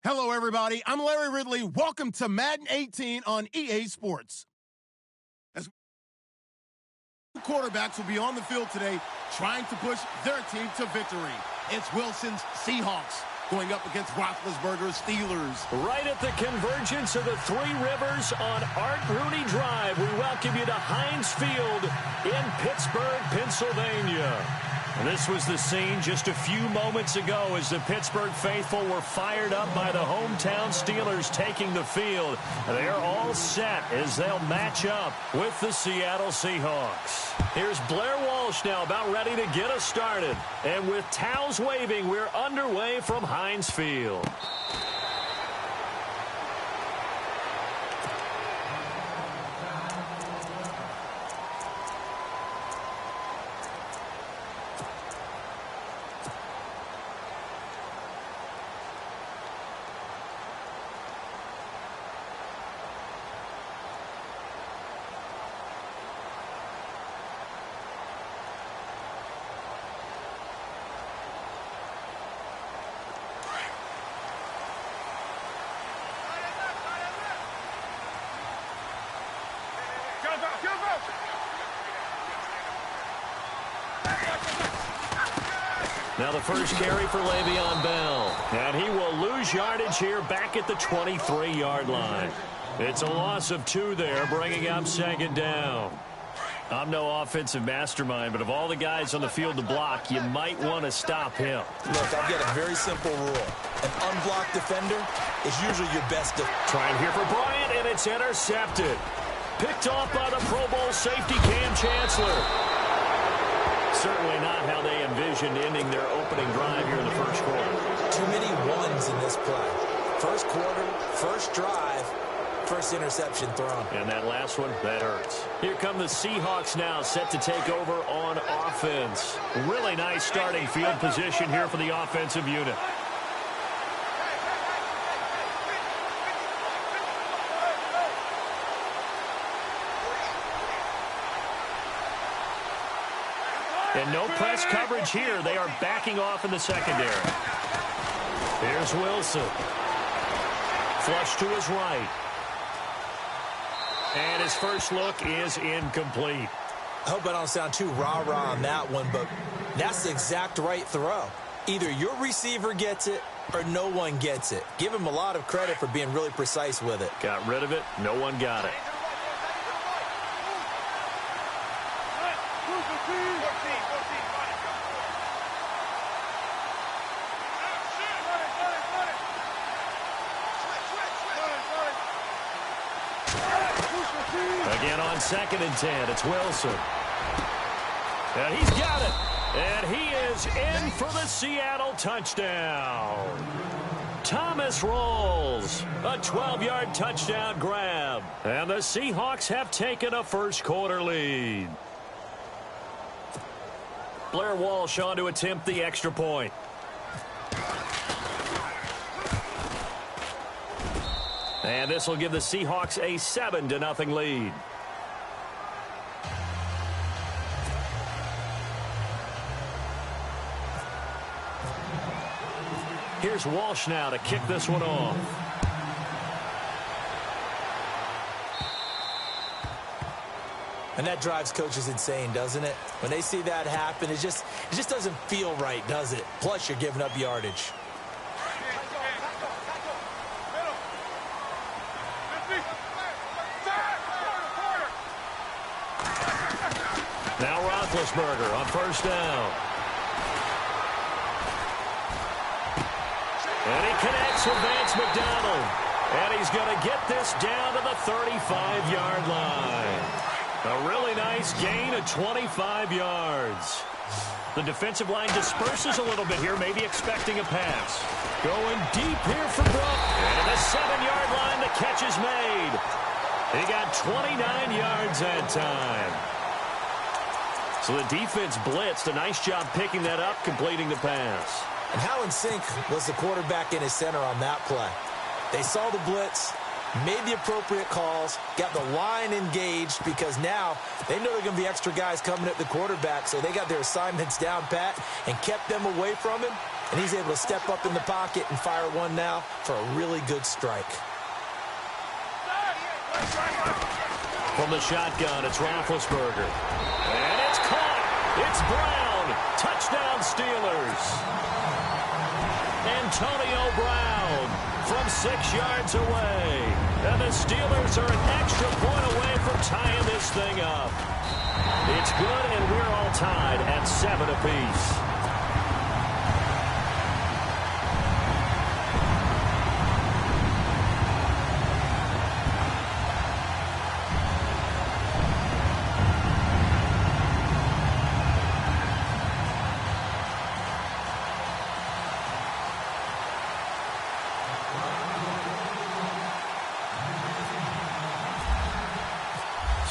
Hello, everybody. I'm Larry Ridley. Welcome to Madden 18 on EA Sports. As quarterbacks will be on the field today trying to push their team to victory. It's Wilson's Seahawks going up against Roethlisberger's Steelers. Right at the convergence of the Three Rivers on Art Rooney Drive, we welcome you to Heinz Field in Pittsburgh, Pennsylvania. This was the scene just a few moments ago as the Pittsburgh faithful were fired up by the hometown Steelers taking the field. They're all set as they'll match up with the Seattle Seahawks. Here's Blair Walsh now about ready to get us started. And with towels waving, we're underway from Heinz Field. Now the first carry for Le'Veon Bell. And he will lose yardage here back at the 23-yard line. It's a loss of 2 there, bringing up second down. I'm no offensive mastermind, but of all the guys on the field to block, you might want to stop him. Look, I've got a very simple rule. An unblocked defender is usually your best defender. Trying here for Bryant, and it's intercepted. Picked off by the Pro Bowl safety Cam Chancellor. Certainly not how they envisioned ending their opening drive here in the first quarter. Too many ones in this play. First quarter, first drive, first interception thrown. And that last one, that hurts. Here come the Seahawks now, set to take over on offense. Really nice starting field position here for the offensive unit. And no press coverage here. They are backing off in the secondary. Here's Wilson. Flush to his right. And his first look is incomplete. I hope I don't sound too rah-rah on that one, but that's the exact right throw. Either your receiver gets it or no one gets it. Give him a lot of credit for being really precise with it. Got rid of it. No one got it. Again on 2nd and 10, it's Wilson. And he's got it. And he is in for the Seattle touchdown. Thomas rolls. A 12-yard touchdown grab. And the Seahawks have taken a first quarter lead. Blair Walsh on to attempt the extra point. And this will give the Seahawks a 7-0 lead. Here's Walsh now to kick this one off. And that drives coaches insane, doesn't it? When they see that happen, it just doesn't feel right, does it? Plus, you're giving up yardage. Now Roethlisberger on first down. And he connects with Vance McDonald. And he's going to get this down to the 35-yard line. A really nice gain of 25 yards. The defensive line disperses a little bit here, maybe expecting a pass. Going deep here for Brook. And at the 7-yard line, the catch is made. He got 29 yards that time. So the defense blitzed. A nice job picking that up, completing the pass. And how in sync was the quarterback in his center on that play? They saw the blitz, made the appropriate calls, got the line engaged because now they know there are going to be extra guys coming at the quarterback, so they got their assignments down pat and kept them away from him And he's able to step up in the pocket and fire one now for a really good strike. From the shotgun, it's Roethlisberger. And it's caught. It's Brown. Touchdown, Steelers. Antonio Brown from 6 yards away. And the Steelers are an extra point away from tying this thing up. It's good, and we're all tied at 7 apiece.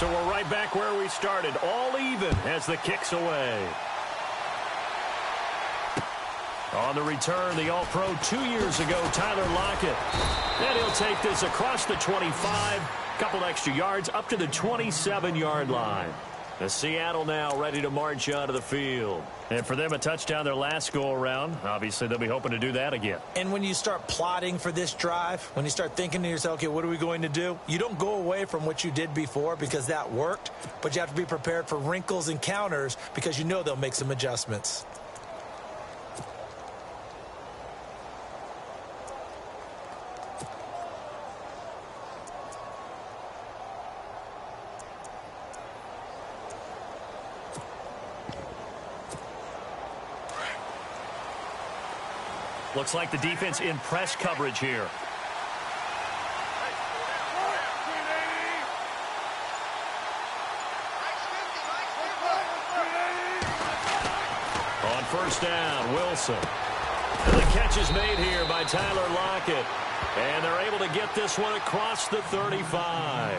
So we're right back where we started, all even as the kick's away. On the return, the All-Pro 2 years ago, Tyler Lockett. And he'll take this across the 25, couple extra yards, up to the 27-yard line. The Seattle now ready to march onto the field. And for them, a touchdown their last go-around. Obviously, they'll be hoping to do that again. And when you start plotting for this drive, when you start thinking to yourself, okay, what are we going to do? You don't go away from what you did before because that worked, but you have to be prepared for wrinkles and counters because you know they'll make some adjustments. Looks like the defense in press coverage here. On first down, Wilson. And the catch is made here by Tyler Lockett. And they're able to get this one across the 35.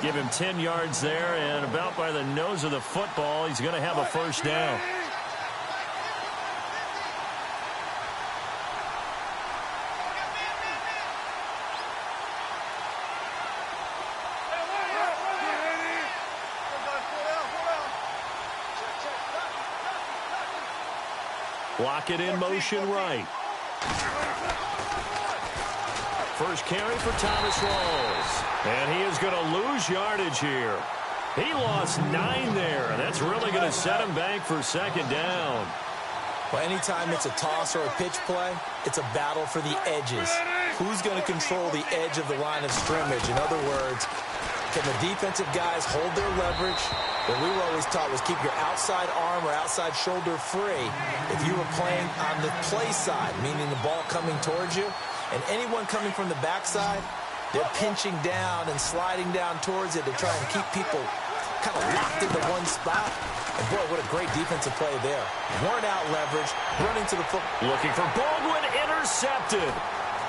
Give him 10 yards there, and about by the nose of the football, he's going to have a first down. Lockett in motion right. First carry for Thomas Rawls. And he is going to lose yardage here. He lost 9 there, and that's really going to set him back for second down. Well, anytime it's a toss or a pitch play, it's a battle for the edges. Who's going to control the edge of the line of scrimmage? In other words, can the defensive guys hold their leverage? What we were always taught was keep your outside arm or outside shoulder free if you were playing on the play side, meaning the ball coming towards you. And anyone coming from the backside, they're pinching down and sliding down towards it to try and keep people kind of locked into one spot. And boy, what a great defensive play there. Worn out leverage, running to the football. Looking for Baldwin, intercepted.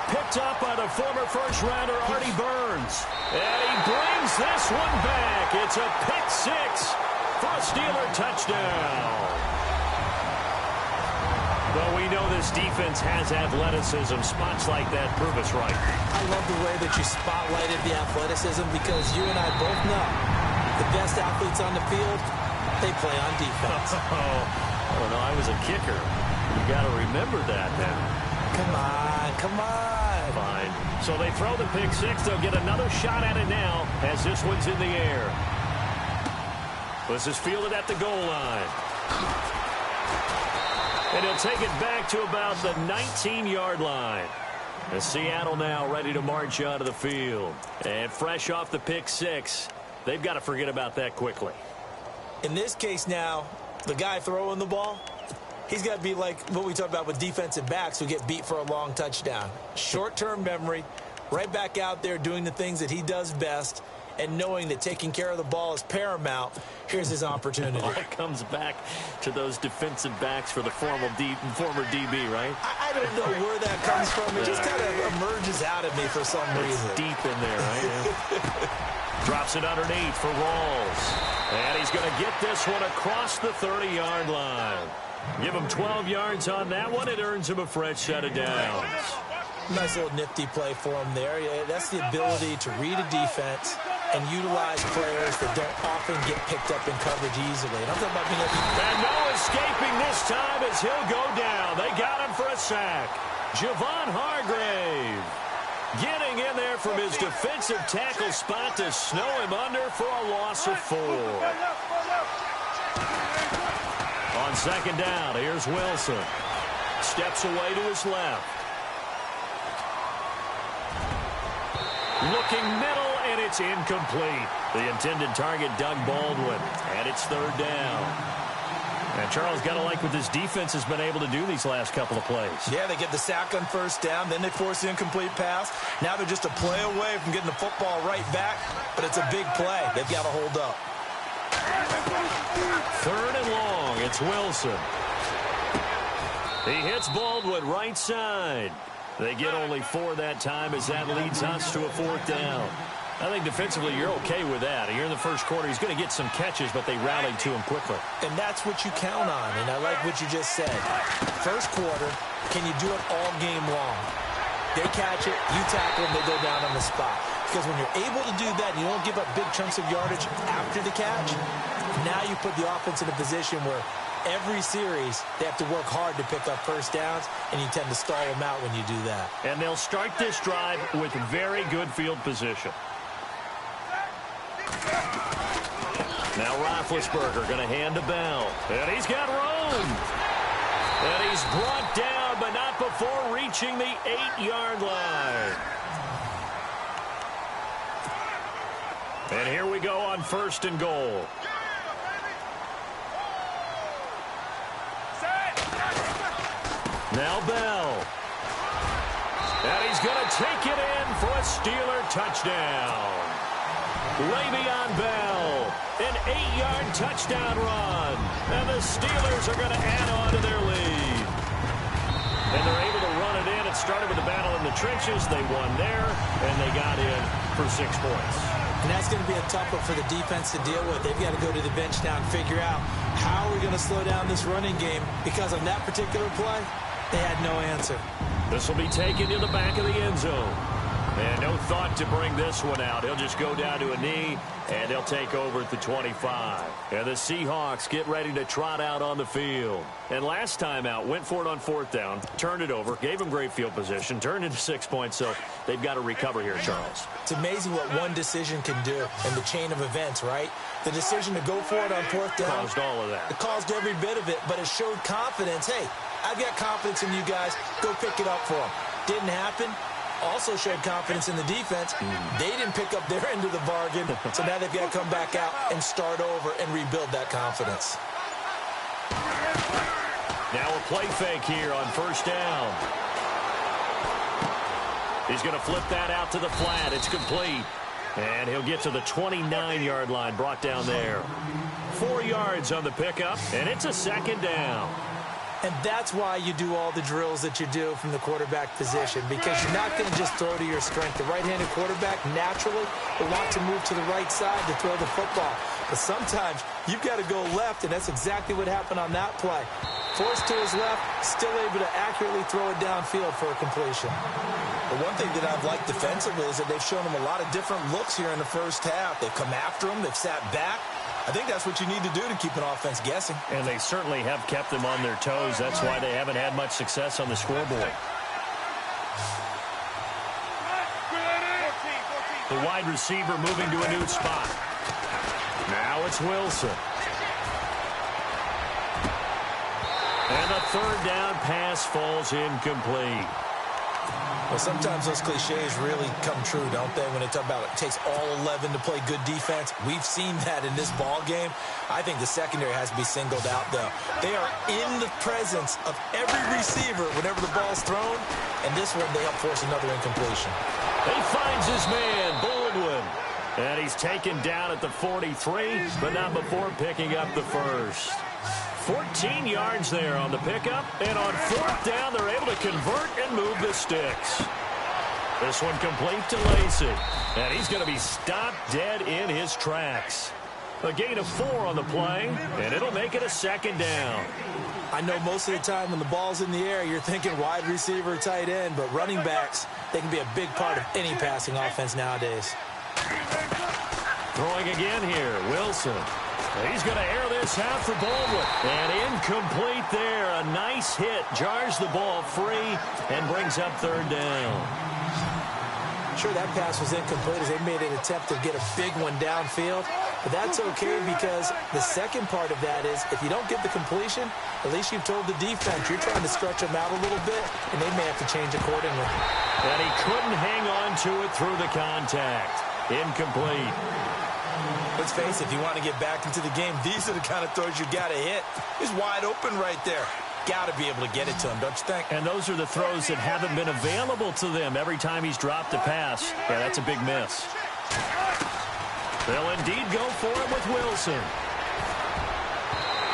Picked up by the former first-rounder Artie Burns. And he brings this one back. It's a pick 6 for a Steeler touchdown. Well, we know this defense has athleticism. Spots like that prove us right. I love the way that you spotlighted the athleticism because you and I both know the best athletes on the field, they play on defense. I don't know. I was a kicker. You got to remember that now. Come on, come on. Fine. So they throw the pick 6. They'll get another shot at it now as this one's in the air. This is fielded at the goal line. And he'll take it back to about the 19-yard line. And Seattle now ready to march onto the field. And fresh off the pick 6, they've got to forget about that quickly. In this case now, the guy throwing the ball, he's got to be like what we talked about with defensive backs who get beat for a long touchdown. Short-term memory, right back out there doing the things that he does best, and knowing that taking care of the ball is paramount. Here's his opportunity. All comes back to those defensive backs for the former DB, right? I don't know where that comes from. It just kind of emerges out of me for some reason. It's deep in there, right? Yeah. Drops it underneath for Rawls. And he's going to get this one across the 30-yard line. Give him 12 yards on that one. It earns him a fresh set of downs. Nice little nifty play for him there. Yeah, that's the ability to read a defense and utilize players that don't often get picked up in coverage easily. And I'm talking about being able to... And no escaping this time as he'll go down. They got him for a sack. Javon Hargrave getting in there from his defensive tackle spot to snow him under for a loss of 4. On second down, here's Wilson. Steps away to his left. Looking middle, and it's incomplete. The intended target, Doug Baldwin, and it's third down. And Charles, got to like what this defense has been able to do these last couple of plays. Yeah, they get the sack on first down, then they force the incomplete pass. Now they're just a play away from getting the football right back, but it's a big play. They've got to hold up. Third and long, it's Wilson. He hits Baldwin right side. They get only 4 that time as that leads us to a fourth down. I think defensively you're okay with that. Here in the first quarter, he's going to get some catches, but they rallied to him quickly. And that's what you count on, and I like what you just said. First quarter, can you do it all game long? They catch it, you tackle them, they go down on the spot. Because when you're able to do that and you don't give up big chunks of yardage after the catch, now you put the offense in a position where every series they have to work hard to pick up first downs, and you tend to stall them out when you do that. And they'll start this drive with very good field position. Now Roethlisberger going to hand to Bell. And he's got room. And he's brought down, but not before reaching the 8-yard line. And here we go on first and goal. Now Bell. And he's going to take it in for a Steeler touchdown. Le'Veon Bell, an 8-yard touchdown run. And the Steelers are going to add on to their lead. And they're able to run it in. It started with a battle in the trenches. They won there, and they got in for 6 points. And that's going to be a tough one for the defense to deal with. They've got to go to the bench now and figure out how are we going to slow down this running game, because on that particular play, they had no answer. This will be taken to the back of the end zone. And no thought to bring this one out. He'll just go down to a knee, and they'll take over at the 25. And the Seahawks get ready to trot out on the field. And last time out, went for it on fourth down, turned it over, gave them great field position, turned into 6 points, so they've got to recover here, Charles. It's amazing what one decision can do in the chain of events, right? The decision to go for it on fourth down. Caused all of that. It caused every bit of it, but it showed confidence. Hey, I've got confidence in you guys. Go pick it up for them. Didn't happen. Also showed confidence in the defense. They didn't pick up their end of the bargain, so now they've got to come back out and start over and rebuild that confidence. Now a play fake here on first down. He's going to flip that out to the flat. It's complete. And he'll get to the 29-yard line, brought down there. 4 yards on the pickup, and it's a second down. And that's why you do all the drills that you do from the quarterback position, because you're not going to just throw to your strength. The right-handed quarterback naturally will want to move to the right side to throw the football. But sometimes you've got to go left, and that's exactly what happened on that play. Forced to his left, still able to accurately throw it downfield for a completion. The one thing that I've liked defensively is that they've shown him a lot of different looks here in the first half. They've come after him. They've sat back. I think that's what you need to do to keep an offense guessing. And they certainly have kept them on their toes. That's why they haven't had much success on the scoreboard. The wide receiver moving to a new spot. Now it's Wilson. And the third down pass falls incomplete. Well, sometimes those cliches really come true, don't they, when they talk about it takes all 11 to play good defense. We've seen that in this ball game. I think the secondary has to be singled out, though. They are in the presence of every receiver whenever the ball's thrown, and this one they help force another incompletion. He finds his man, Baldwin. And he's taken down at the 43, but not before picking up the first. 14 yards there on the pickup, and on fourth down, they're able to convert and move the sticks. This one complete to Lacey, and he's going to be stopped dead in his tracks. A gain of 4 on the play, and it'll make it a second down. I know most of the time when the ball's in the air, you're thinking wide receiver, tight end, but running backs, they can be a big part of any passing offense nowadays. Throwing again here, Wilson. He's going to air this out for Baldwin. And incomplete there. A nice hit. Jars the ball free and brings up third down. Sure, that pass was incomplete as they made an attempt to get a big one downfield. But that's okay because the second part of that is if you don't get the completion, at least you've told the defense you're trying to stretch them out a little bit, and they may have to change accordingly. And he couldn't hang on to it through the contact. Incomplete. Let's face it, if you want to get back into the game, these are the kind of throws you got to hit. He's wide open right there. Got to be able to get it to him, don't you think? And those are the throws that haven't been available to them every time he's dropped a pass. Yeah, that's a big miss. They'll indeed go for it with Wilson.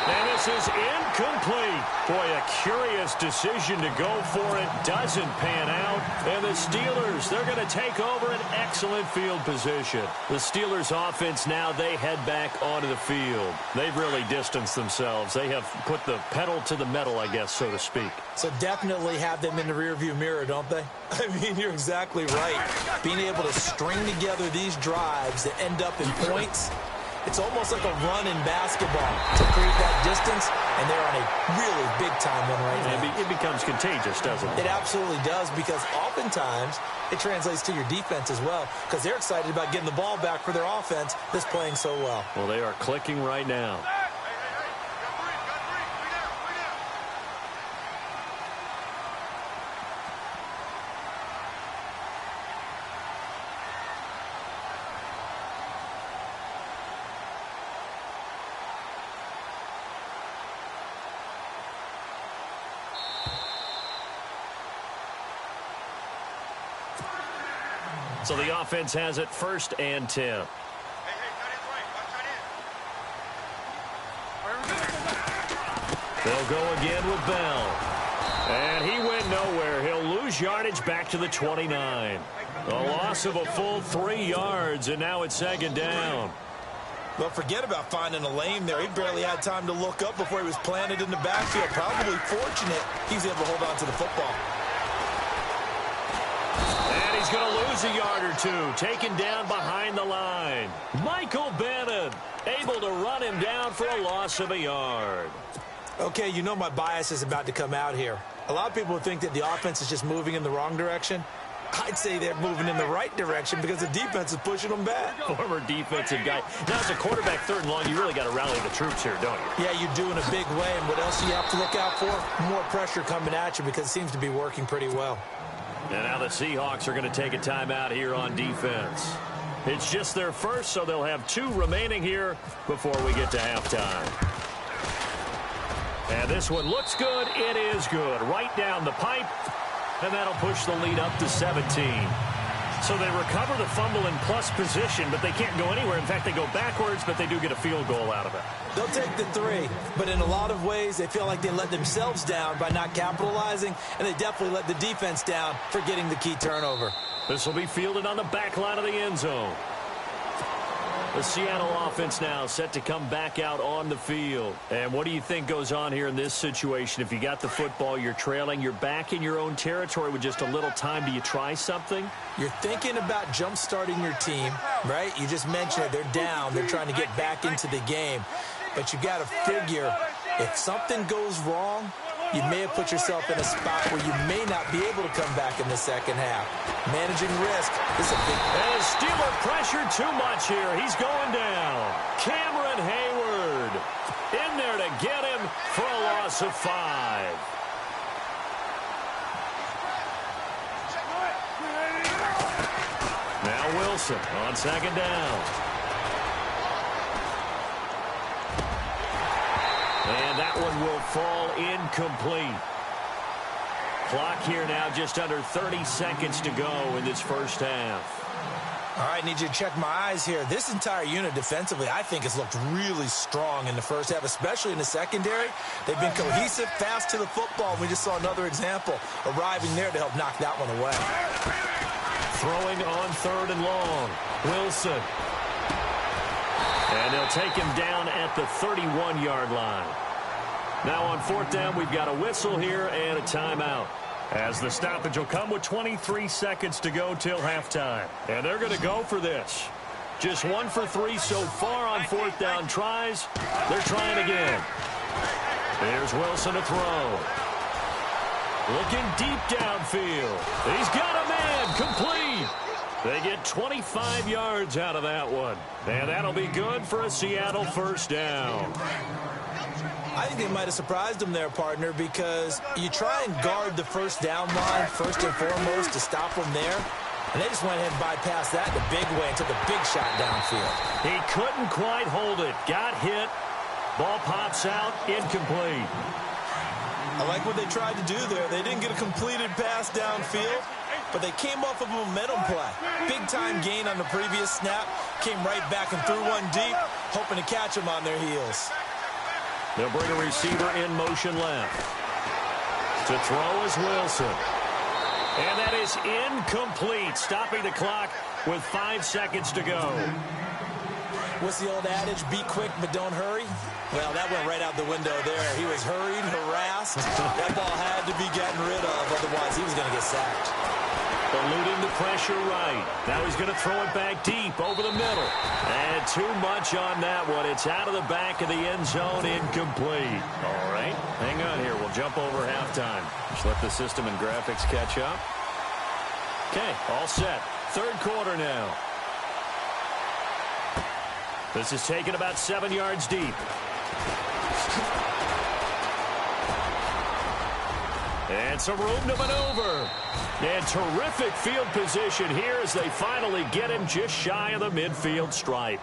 And this is incomplete. Boy, a curious decision to go for it. Doesn't pan out. And the Steelers, they're going to take over an excellent field position. The Steelers offense now, they head back onto the field. They've really distanced themselves. They have put the pedal to the metal, I guess, so to speak. So definitely have them in the rearview mirror, don't they? I mean, you're exactly right. Being able to string together these drives that end up in points, it's almost like a run in basketball to create that distance, and they're on a really big-time one right now. It becomes contagious, doesn't it? It absolutely does, because oftentimes it translates to your defense as well, because they're excited about getting the ball back for their offense that's playing so well. Well, they are clicking right now. So the offense has it 1st and 10. They'll go again with Bell. And he went nowhere. He'll lose yardage back to the 29. A loss of a full 3 yards, and now it's 2nd down. Well, forget about finding a lane there. He barely had time to look up before he was planted in the backfield. Probably fortunate he was able to hold on to the football. He's going to lose a yard or two, taken down behind the line. Michael Bannon able to run him down for a loss of a yard. Okay, you know my bias is about to come out here. A lot of people think that the offense is just moving in the wrong direction. I'd say they're moving in the right direction because the defense is pushing them back. Former defensive guy. Now, as a quarterback 3rd and long, you really got to rally the troops here, don't you? Yeah, you do in a big way. And what else do you have to look out for? More pressure coming at you because it seems to be working pretty well. And now the Seahawks are going to take a timeout here on defense. It's just their first, so they'll have 2 remaining here before we get to halftime. And this one looks good. It is good. Right down the pipe. And that'll push the lead up to 17. So they recover the fumble in plus position, but they can't go anywhere. In fact, they go backwards, but they do get a field goal out of it. They'll take the 3, but in a lot of ways, they feel like they let themselves down by not capitalizing, and they definitely let the defense down for getting the key turnover. This will be fielded on the back line of the end zone. The Seattle offense now set to come back out on the field. And what do you think goes on here in this situation? If you got the football, you're trailing, you're back in your own territory with just a little time. Do you try something? You're thinking about jump-starting your team, right? You just mentioned it. They're down. They're trying to get back into the game. But you got to figure if something goes wrong, you may have put yourself in a spot where you may not be able to come back in the second half. Managing risk is a big... And Steeler pressure too much here. He's going down. Cameron Hayward in there to get him for a loss of 5. Now Wilson on 2nd down. And that one will fall incomplete. Clock here now just under 30 seconds to go in this first half. All right, need you to check my eyes here. This entire unit defensively, I think, has looked really strong in the first half, especially in the secondary. They've been cohesive, fast to the football. We just saw another example arriving there to help knock that one away. Throwing on 3rd and long. Wilson. And they'll take him down at the 31-yard line. Now on 4th down, we've got a whistle here and a timeout. As the stoppage will come with 23 seconds to go till halftime. And they're going to go for this. Just 1 for 3 so far on fourth down tries. They're trying again. Here's Wilson to throw. Looking deep downfield. He's got a man. Complete. They get 25 yards out of that one. And that'll be good for a Seattle first down. I think they might have surprised him there, partner, because you try and guard the first down line first and foremost to stop them there. And they just went ahead and bypassed that in a big way and took a big shot downfield. He couldn't quite hold it. Got hit. Ball pops out. Incomplete. I like what they tried to do there. They didn't get a completed pass downfield, but they came off of a momentum play. Big-time gain on the previous snap. Came right back and threw one deep, hoping to catch them on their heels. They'll bring a receiver in motion left. To throw is Wilson. And that is incomplete, stopping the clock with 5 seconds to go. What's the old adage? Be quick, but don't hurry. Well, that went right out the window there. He was hurried, harassed. That ball had to be gotten rid of, otherwise he was going to get sacked. Eluding the pressure right. Now he's going to throw it back deep over the middle. And too much on that one. It's out of the back of the end zone, incomplete. All right, hang on here. We'll jump over halftime. Just let the system and graphics catch up. Okay, all set. Third quarter now. This is taken about 7 yards deep. And some room to maneuver. And terrific field position here as they finally get him just shy of the midfield stripe.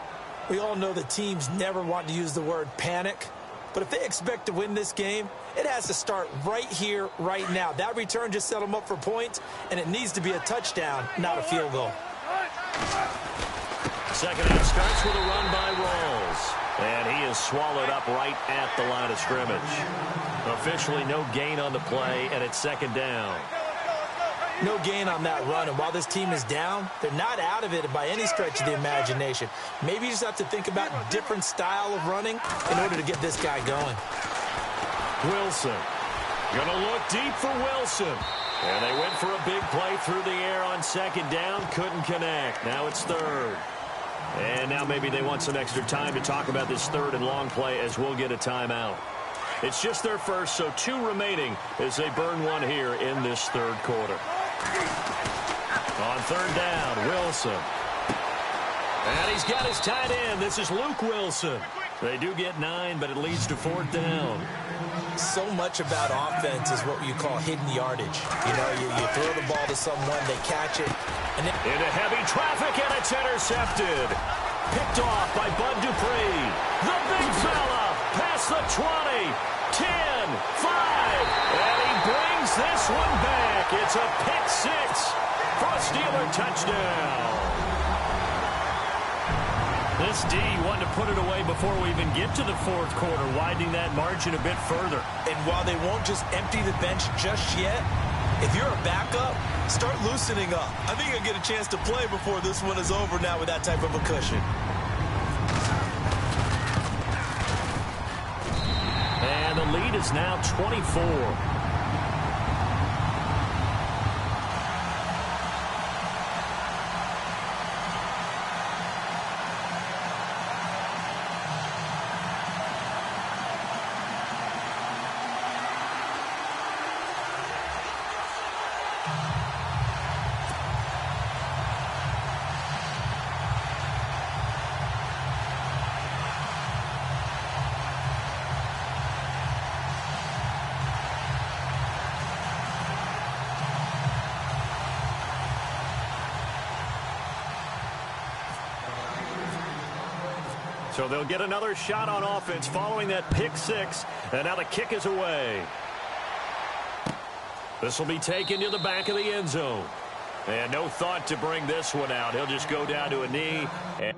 We all know the teams never want to use the word panic. But if they expect to win this game, it has to start right here, right now. That return just set them up for points, and it needs to be a touchdown, not a field goal. Second half starts with a run by Rawls. And he is swallowed up right at the line of scrimmage. Officially no gain on the play, and it's second down. No gain on that run, and while this team is down, they're not out of it by any stretch of the imagination. Maybe you just have to think about a different style of running in order to get this guy going. Wilson. Gonna look deep for Wilson. And they went for a big play through the air on second down. Couldn't connect. Now it's third. And now maybe they want some extra time to talk about this third and long play as we'll get a timeout. It's just their first, so 2 remaining as they burn one here in this third quarter. On third down, Wilson. And he's got his tight end. This is Luke Wilson. They do get 9, but it leads to fourth down. So much about offense is what you call hidden yardage. You know, you throw the ball to someone, they catch it. And into heavy traffic, and it's intercepted. Picked off by Bud Dupree. The big fella past the 20, 10, 5. And he brings this one back. It's a pick 6 for a Steeler touchdown. This D wanted to put it away before we even get to the fourth quarter, widening that margin a bit further. And while they won't just empty the bench just yet, if you're a backup, start loosening up. I think you'll get a chance to play before this one is over now with that type of a cushion. And the lead is now 24. So they'll get another shot on offense following that pick 6. And now the kick is away. This will be taken to the back of the end zone. And no thought to bring this one out. He'll just go down to a knee. And